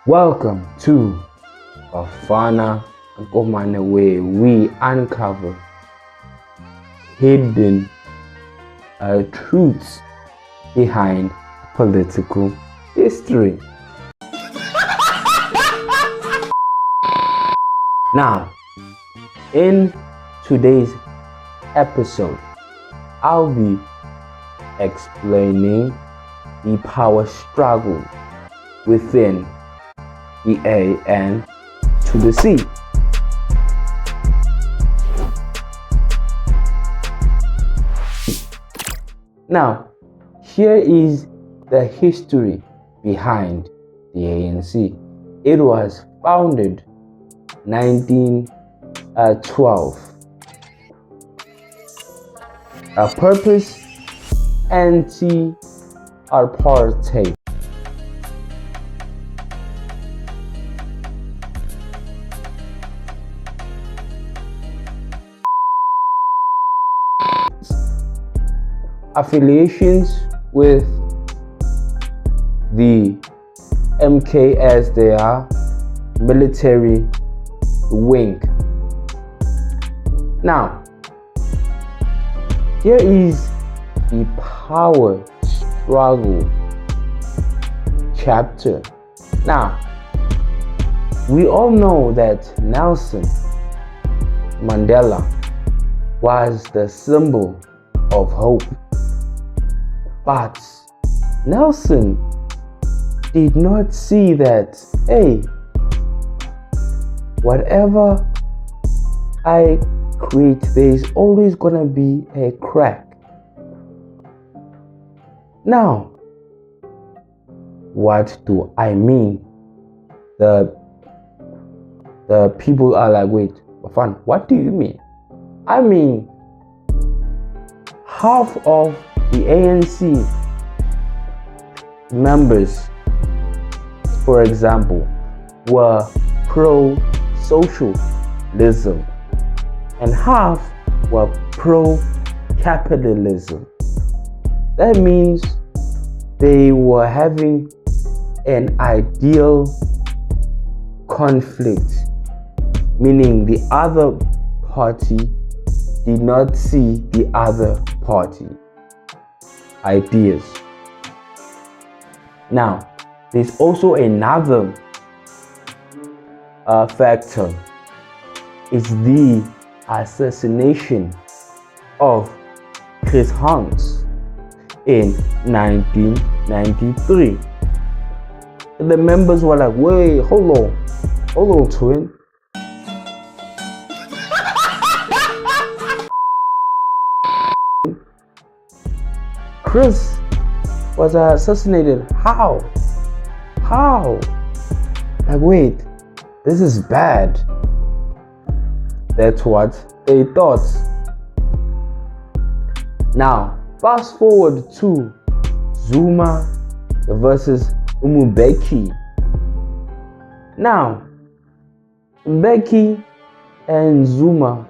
Welcome to Bafana Nkomane, where we uncover hidden truths behind political history. Now, in today's episode, I'll be explaining the power struggle within the A to the C. Now, here is the history behind the ANC. It was founded 1912. A purpose: anti-apartheid. Affiliations with the MK as their military wing. Now, here is the power struggle chapter. Now, we all know that Nelson Mandela was the symbol of hope. But Nelson did not see that, hey, whatever I create, there's always gonna be a crack. Now, what do I mean? The people are like, wait, Bafana, what do you mean? I mean, half of the ANC members, for example, were pro-socialism and half were pro-capitalism. That means they were having an ideal conflict, meaning the other party did not see the other party ideas. Now, there's also another factor. It's the assassination of Chris Hanks in 1993. And the members were like, wait, hold on, twin. Chris was assassinated. How? Like, wait, this is bad. That's what they thought. Now, fast forward to Zuma versus Mbeki. Now, Mbeki and Zuma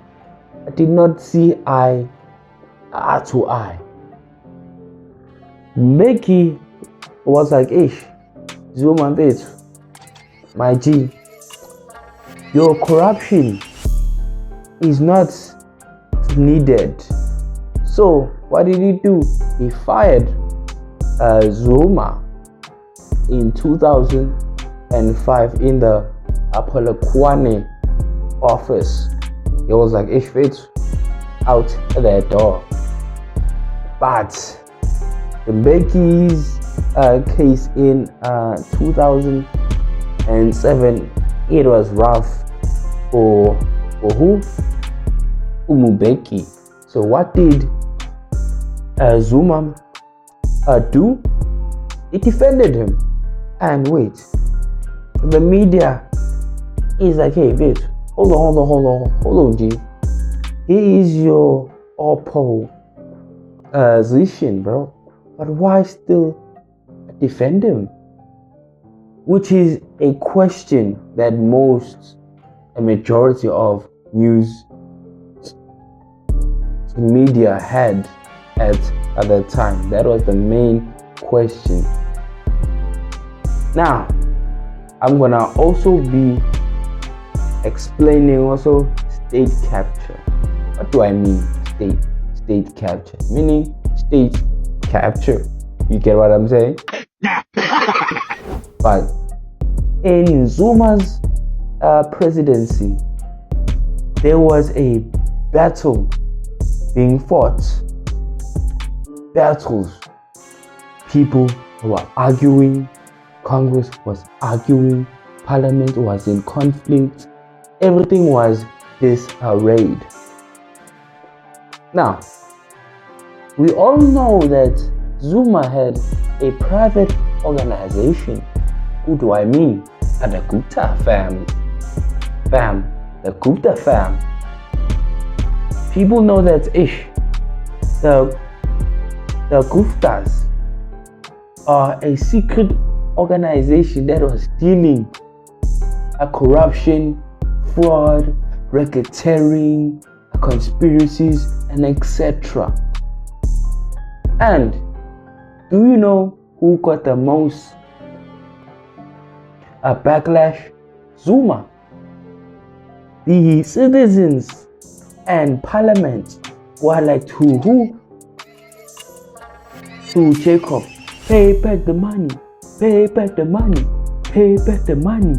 did not see eye to eye. Mbeki was like, ish, Zuma bitch, my G, your corruption is not needed. So what did he do? He fired Zuma in 2005 in the Polokwane office. He was like, ish bitch, out that door. But the Mbeki's case in 2007, it was rough for who? Mbeki. So what did Zuma do? He defended him. And wait, the media is like, hey bitch, hold on, G. He is your opposition, bro. But why still defend him? Which is a question that a majority of news media had at that time. That was the main question. Now, I'm gonna also be explaining also state capture. What do I mean state capture? Meaning state capture. You get what I'm saying? But in Zuma's presidency, there was a battle being fought. Battles. People were arguing. Congress was arguing. Parliament was in conflict. Everything was disarrayed. Now, we all know that Zuma had a private organization. Who do I mean? The Gupta family. The Gupta fam. People know that the Guptas are a secret organization that was dealing corruption, fraud, racketeering, conspiracies, and etc. And do you know who got the most backlash? Zuma. The citizens and parliament were like to Jacob, pay back the money, pay back the money, pay back the money,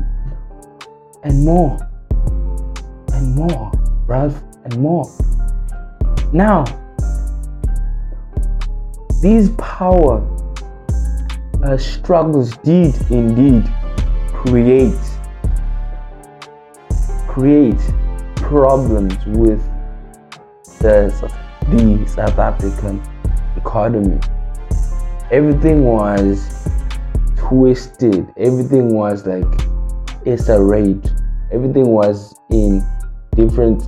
and more, bruv, and more. Now, these power struggles did indeed create problems with the South African economy. Everything was twisted. Everything was like disarrayed. Everything was in different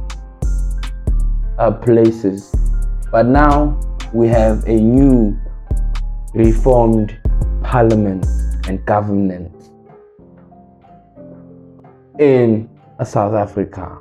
places. But now we have a new reformed parliament and government in South Africa.